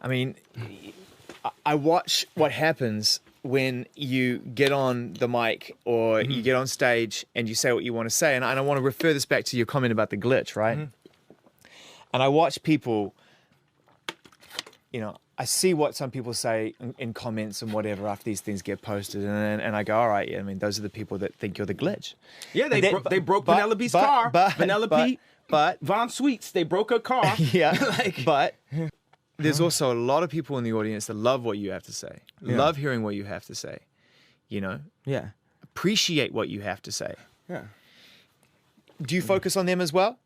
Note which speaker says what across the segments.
Speaker 1: I mean, I watch what happens when you get on the mic or you get on stage and you say what you want to say. And I want to refer this back to your comment about the glitch, right? And I watch people, you know, I see what some people say in comments and whatever after these things get posted, and I go, all right, yeah, I mean, those are the people that think you're the glitch.
Speaker 2: Yeah, they broke Penelope's car. Penelope Von Sweets, they broke her car.
Speaker 1: Yeah, but there's also a lot of people in the audience that love what you have to say, love hearing what you have to say, you know?
Speaker 2: Yeah.
Speaker 1: Appreciate what you have to say.
Speaker 2: Yeah.
Speaker 1: Do you focus on them as well?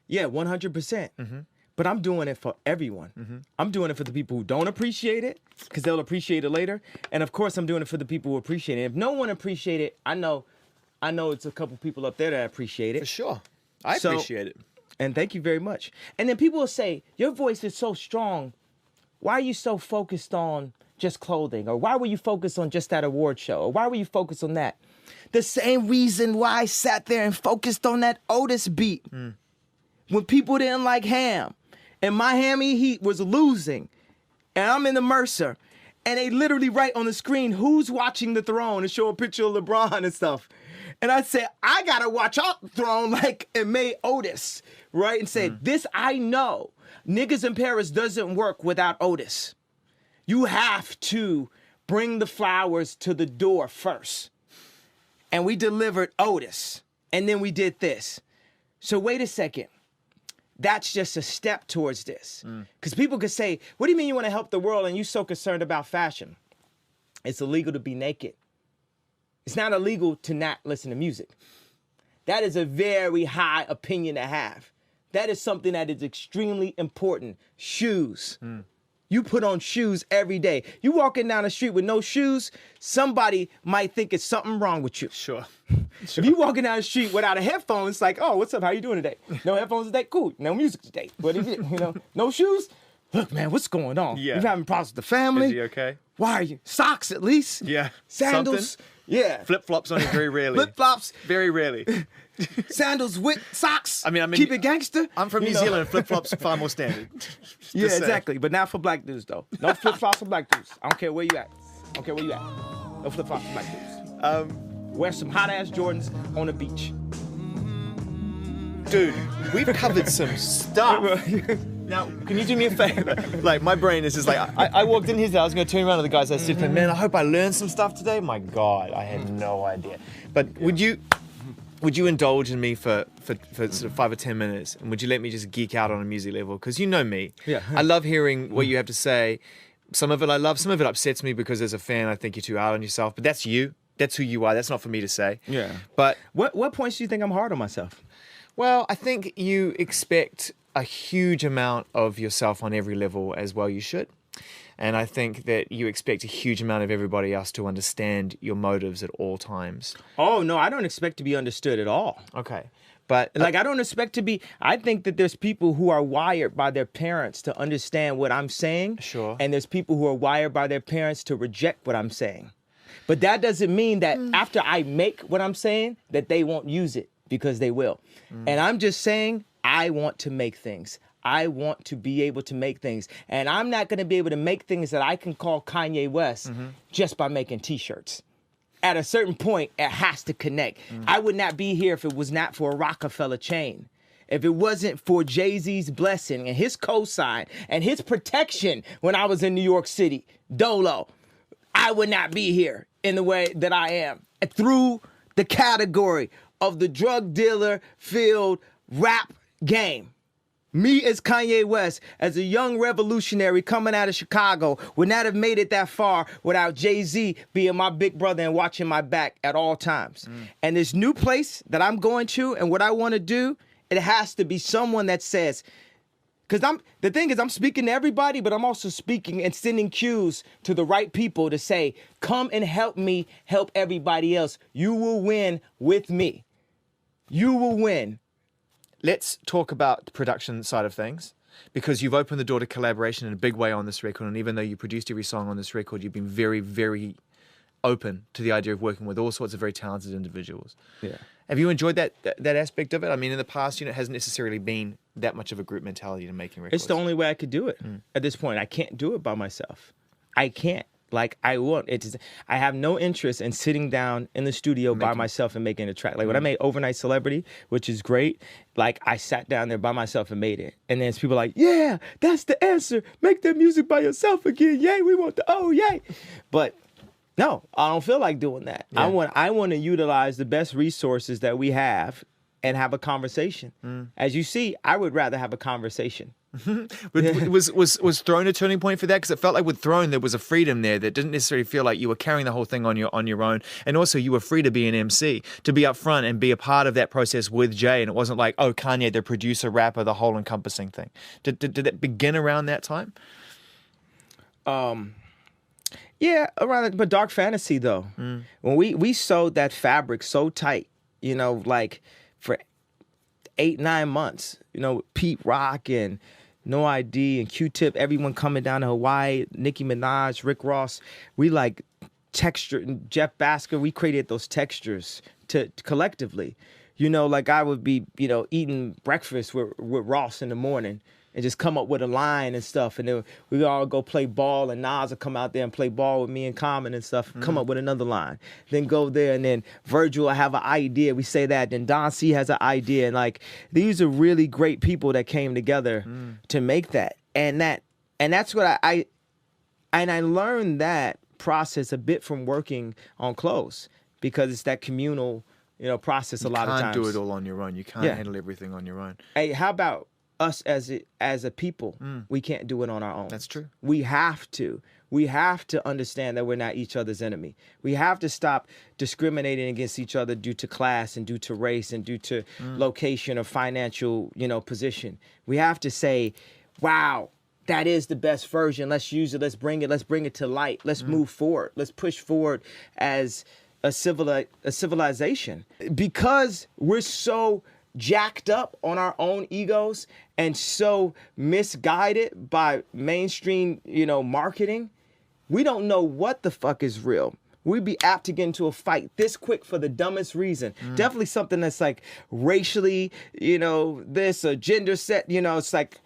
Speaker 2: Yeah, 100%. But I'm doing it for everyone. I'm doing it for the people who don't appreciate it, because they'll appreciate it later. And of course, I'm doing it for the people who appreciate it. If no one appreciates it, I know it's a couple people up there that appreciate it.
Speaker 1: For sure. I appreciate it.
Speaker 2: And thank you very much. And then people will say, your voice is so strong. Why are you so focused on just clothing? Or why were you focused on just that award show? Or why were you focused on that? The same reason why I sat there and focused on that Otis beat. When people didn't like Ham. And Miami Heat was losing. And I'm in the Mercer. And they literally write on the screen, who's watching the Throne, and show a picture of LeBron and stuff. And I said, I got to watch out the Throne like it made Otis, right? And say, this I know. Niggas in Paris doesn't work without Otis. You have to bring the flowers to the door first. And we delivered Otis. And then we did this. So wait a second. That's just a step towards this. Because people could say, what do you mean you want to help the world and you're so concerned about fashion? It's illegal to be naked. It's not illegal to not listen to music. That is a very high opinion to have. That is something that is extremely important. Shoes. You put on shoes every day. You walking down the street with no shoes, somebody might think it's something wrong with you.
Speaker 1: Sure.
Speaker 2: If you walking down the street without a headphone, it's like, oh, what's up? How you doing today? No headphones today? Cool. No music today. But if you no shoes? Look, man, what's going on?
Speaker 1: Yeah.
Speaker 2: You having problems with the family?
Speaker 1: Is he okay?
Speaker 2: Why are you? Socks at least?
Speaker 1: Yeah.
Speaker 2: Sandals?
Speaker 1: Something?
Speaker 2: Yeah.
Speaker 1: Flip-flops only very rarely.
Speaker 2: Flip-flops?
Speaker 1: Very rarely.
Speaker 2: Sandals with socks?
Speaker 1: I mean,
Speaker 2: keep it gangster?
Speaker 1: I'm from New Zealand. Flip-flops are far more standard.
Speaker 2: Yeah, exactly. But not for black dudes, though. No flip-flops for black dudes. I don't care where you at. I don't care where you at. No flip-flops for black dudes. Wear some hot-ass Jordans on the beach.
Speaker 1: Dude, we've covered some stuff. Now, can you do me a favor? Like, my brain is just like, I walked in here today, I was going to turn around to the guys I said, man, I hope I learned some stuff today. My God, I had no idea. But would you indulge in me for sort of 5 or 10 minutes? And would you let me just geek out on a music level? Because you know me.
Speaker 2: Yeah.
Speaker 1: I love hearing what you have to say. Some of it I love. Some of it upsets me because as a fan, I think you're too hard on yourself. But that's you. That's who you are. That's not for me to say.
Speaker 2: Yeah.
Speaker 1: But
Speaker 2: what points do you think I'm hard on myself?
Speaker 1: Well, I think you expect a huge amount of yourself on every level, as well you should. And I think that you expect a huge amount of everybody else to understand your motives at all times.
Speaker 2: Oh, no, I don't expect to be understood at all.
Speaker 1: Okay. But
Speaker 2: like, I don't expect to be, I think that there's people who are wired by their parents to understand what I'm saying.
Speaker 1: Sure.
Speaker 2: And there's people who are wired by their parents to reject what I'm saying. But that doesn't mean that after I make what I'm saying, that they won't use it, because they will. And I'm just saying, I want to make things. I want to be able to make things. And I'm not going to be able to make things that I can call Kanye West just by making T-shirts. At a certain point, it has to connect. I would not be here if it was not for a Rockefeller chain. If it wasn't for Jay-Z's blessing and his cosign and his protection when I was in New York City, Dolo, I would not be here in the way that I am. Through the category of the drug dealer filled rap game. Me as Kanye West, as a young revolutionary coming out of Chicago, would not have made it that far without Jay-Z being my big brother and watching my back at all times. And this new place that I'm going to and what I want to do, it has to be someone that says, because the thing is, I'm speaking to everybody, but I'm also speaking and sending cues to the right people to say, come and help me help everybody else. You will win with me. You will win.
Speaker 1: Let's talk about the production side of things, because you've opened the door to collaboration in a big way on this record. And even though you produced every song on this record, you've been very, very open to the idea of working with all sorts of very talented individuals.
Speaker 2: Yeah.
Speaker 1: Have you enjoyed that aspect of it? I mean, in the past, it hasn't necessarily been that much of a group mentality to making records.
Speaker 2: It's the only way I could do it at this point. I can't do it by myself. I can't. Like, I want it. I have no interest in sitting down in the studio by myself and making a track. Like when I made Overnight Celebrity, which is great, like I sat down there by myself and made it. And then people like, yeah, that's the answer. Make that music by yourself again. Yay, we want yay. But no, I don't feel like doing that. Yeah. I want to utilize the best resources that we have and have a conversation. As you see, I would rather have a conversation.
Speaker 1: Was Throne a turning point for that? Because it felt like with Throne there was a freedom there that didn't necessarily feel like you were carrying the whole thing on your own, and also you were free to be an MC, to be up front and be a part of that process with Jay, and it wasn't like, oh, Kanye, the producer, rapper, the whole encompassing thing. Did that begin around that time?
Speaker 2: Yeah, around, but Dark Fantasy though, when we sewed that fabric so tight, like for 8-9 months, Pete Rock and No ID and Q-Tip, everyone coming down to Hawaii, Nicki Minaj, Rick Ross, we like texture, and Jeff Basker, we created those textures to collectively. Like I would be, eating breakfast with Ross in the morning and just come up with a line and stuff. And then we all go play ball, and Nas will come out there and play ball with me and Common and stuff, come up with another line. Then go there, and then Virgil will have an idea. We say that. Then Don C has an idea. And like, these are really great people that came together to make that. And that's what I learned that process a bit from working on clothes, because it's that communal, process a lot of times.
Speaker 1: You can't do it all on your own. You can't handle everything on your own.
Speaker 2: Hey, how about us as a people? We can't do it on our own.
Speaker 1: That's true.
Speaker 2: We have to understand that we're not each other's enemy. We have to stop discriminating against each other due to class and due to race and due to location or financial, position. We have to say, wow, that is the best version. Let's use it. Let's bring it to light. Let's move forward. Let's push forward as a civilization, because we're so jacked up on our own egos and so misguided by mainstream, marketing. We don't know what the fuck is real. We'd be apt to get into a fight this quick for the dumbest reason. Definitely something that's like racially, this or gender set, it's like,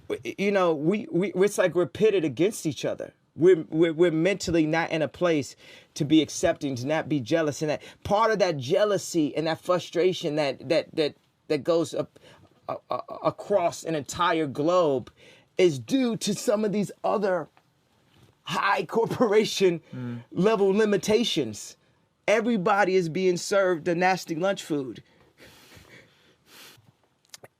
Speaker 2: it's like we're pitted against each other. We're mentally not in a place to be accepting, to not be jealous, and that part of that jealousy and that frustration that goes up across an entire globe is due to some of these other high corporation level limitations. Everybody is being served the nasty lunch food.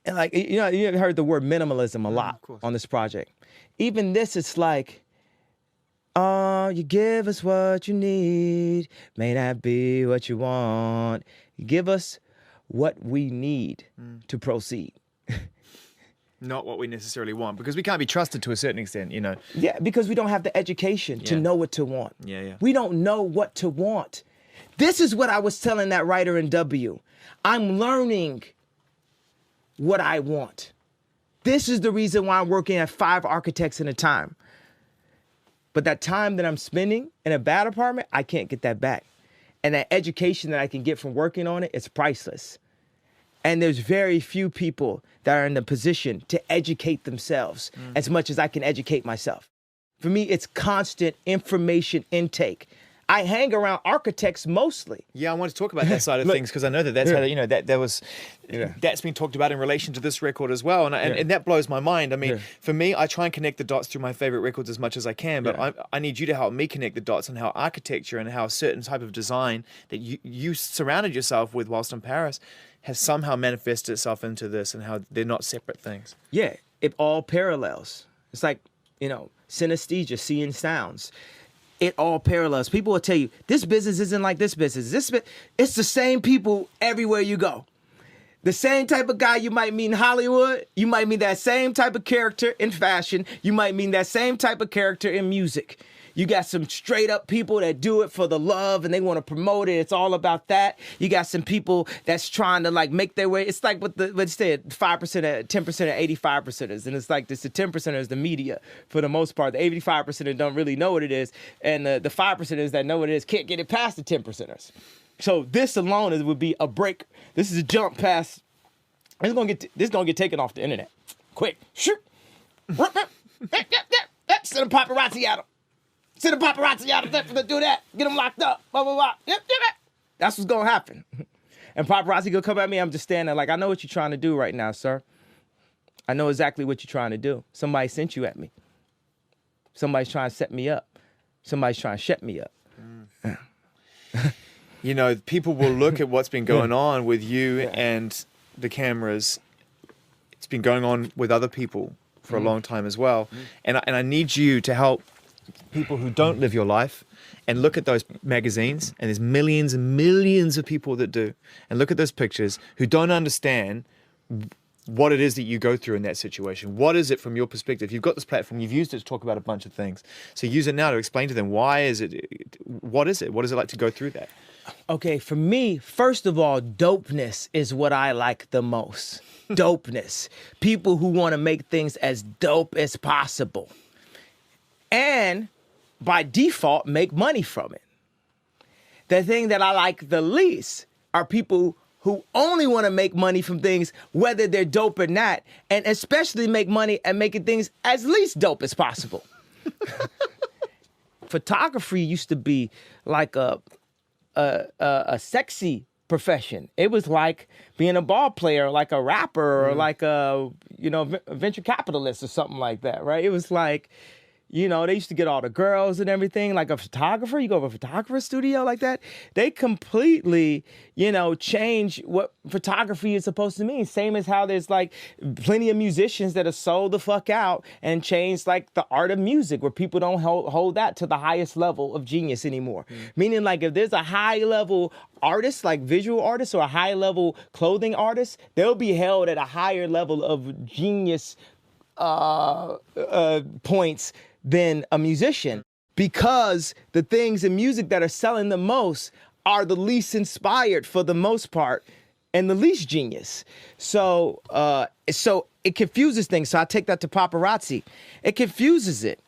Speaker 2: And like, you heard the word minimalism a lot on this project. Even this, it's like, you give us what you need, may not be what you want. You give us what we need to proceed.
Speaker 1: Not what we necessarily want, because we can't be trusted to a certain extent,
Speaker 2: Yeah, because we don't have the education to know what to want.
Speaker 1: Yeah.
Speaker 2: We don't know what to want. This is what I was telling that writer in W. I'm learning what I want. This is the reason why I'm working at 5 architects at a time. But that time that I'm spending in a bad apartment, I can't get that back. And that education that I can get from working on it is priceless. And there's very few people that are in the position to educate themselves as much as I can educate myself. For me, it's constant information intake. I hang around architects mostly.
Speaker 1: Yeah, I want to talk about that side of things, because I know that's how, that's been talked about in relation to this record as well. And that blows my mind. I mean, for me, I try and connect the dots through my favorite records as much as I can, but I need you to help me connect the dots on how architecture and how a certain type of design that you surrounded yourself with whilst in Paris has somehow manifested itself into this, and how they're not separate things. Yeah,
Speaker 2: it all parallels. It's like, synesthesia, seeing sounds. It all parallels. People will tell you, this business isn't like this business. It's the same people everywhere you go. The same type of guy you might meet in Hollywood, you might meet that same type of character in fashion, you might meet that same type of character in music. You got some straight up people that do it for the love and they want to promote it. It's all about that. You got some people that's trying to like make their way. It's like what they said, 5%, 10%, 85%ers. And it's like this, the 10%ers, the media for the most part. The 85%ers don't really know what it is. And the 5%ers that know what it is can't get it past the 10%ers. So this alone would be a break. This is a jump past. This is gonna get taken off the internet. Quick. Shoot. Send a paparazzi at him. Send a paparazzi out of there for to do that. Get them locked up. Blah, blah, blah. That's what's gonna happen. And paparazzi gonna come at me. I'm just standing there like, I know what you're trying to do right now, sir. I know exactly what you're trying to do. Somebody sent you at me. Somebody's trying to set me up. Somebody's trying to shut me up.
Speaker 1: You know, people will look at what's been going on with you and the cameras. It's been going on with other people for a long time as well. And I need you to help people who don't live your life and look at those magazines, and there's millions and millions of people that do, and look at those pictures who don't understand what it is that you go through in that situation. What is it from your perspective? You've got this platform, you've used it to talk about a bunch of things. So use it now to explain to them, why is it, what is it? What is it like to go through that?
Speaker 2: Okay, for me, first of all, dopeness is what I like the most. Dopeness. People who want to make things as dope as possible. And by default, make money from it. The thing that I like the least are people who only want to make money from things, whether they're dope or not, and especially make money and making things as least dope as possible. Photography used to be like a sexy profession. It was like being a ball player, like a rapper, or like a venture capitalist or something like that, right? It was like, they used to get all the girls and everything. Like a photographer, you go to a photographer studio like that. They completely, change what photography is supposed to mean. Same as how there's like plenty of musicians that are sold the fuck out and changed like the art of music, where people don't hold that to the highest level of genius anymore. Meaning like if there's a high level artist, like visual artist, or a high level clothing artist, they'll be held at a higher level of genius points than a musician, because the things in music that are selling the most are the least inspired for the most part and the least genius. So it confuses things. So I take that to paparazzi. It confuses it.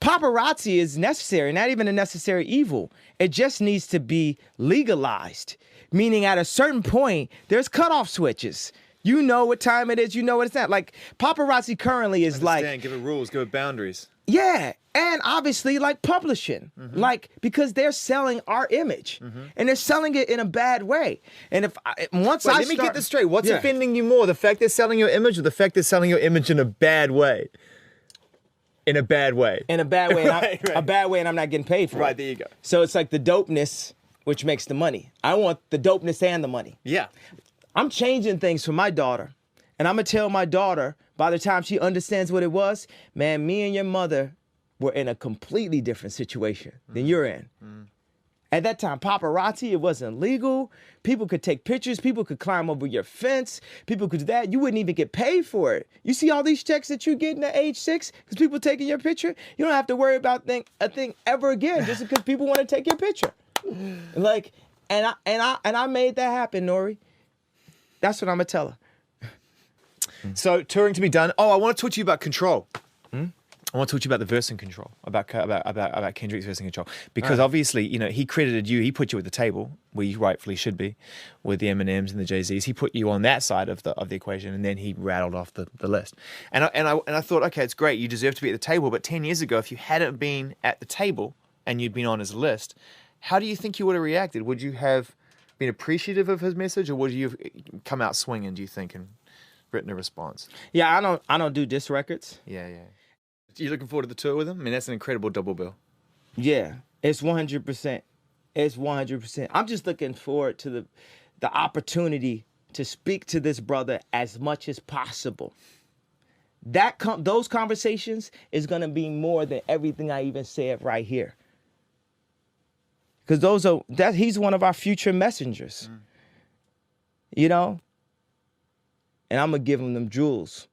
Speaker 2: Paparazzi is necessary, not even a necessary evil. It just needs to be legalized, meaning at a certain point, there's cutoff switches. You know what time it is. You know what it's at. Like paparazzi currently is like,
Speaker 1: give it rules, give it boundaries.
Speaker 2: Yeah, and obviously like publishing, like because they're selling our image, and they're selling it in a bad way. And let me get this straight. What's
Speaker 1: offending you more, the fact they're selling your image, or the fact they're selling your image in a bad way? In a bad way.
Speaker 2: In a bad way. Right. A bad way, and I'm not getting paid for it.
Speaker 1: Right, there you go.
Speaker 2: So it's like the dopeness, which makes the money. I want the dopeness and the money.
Speaker 1: Yeah.
Speaker 2: I'm changing things for my daughter, and I'm going to tell my daughter, by the time she understands what it was, man, me and your mother were in a completely different situation than you're in. At that time, paparazzi, it wasn't legal. People could take pictures. People could climb over your fence. People could do that. You wouldn't even get paid for it. You see all these checks that you get at age 6 because people taking your picture? You don't have to worry about a thing ever again just because people want to take your picture. Like, and I made that happen, Nori. That's what I'm going to tell her.
Speaker 1: So touring to be done. Oh, I want to talk to you about control. I want to talk to you about the verse and control, about Kendrick's verse and control, because obviously, he credited you. He put you at the table where you rightfully should be, with the Eminems and the Jay-Z's. He put you on that side of the equation, and then he rattled off the list. And I thought, okay, it's great. You deserve to be at the table. But 10 years ago, if you hadn't been at the table and you'd been on his list, how do you think you would have reacted? Would you have been appreciative of his message, or would you have come out swinging, do you think, and written a response?
Speaker 2: Yeah, I don't do diss records.
Speaker 1: Yeah. You looking forward to the tour with him? I mean, that's an incredible double bill.
Speaker 2: Yeah, it's 100%. It's 100%. I'm just looking forward to the opportunity to speak to this brother as much as possible. Those conversations is gonna be more than everything I even said right here. Because he's one of our future messengers. and I'm gonna give them jewels.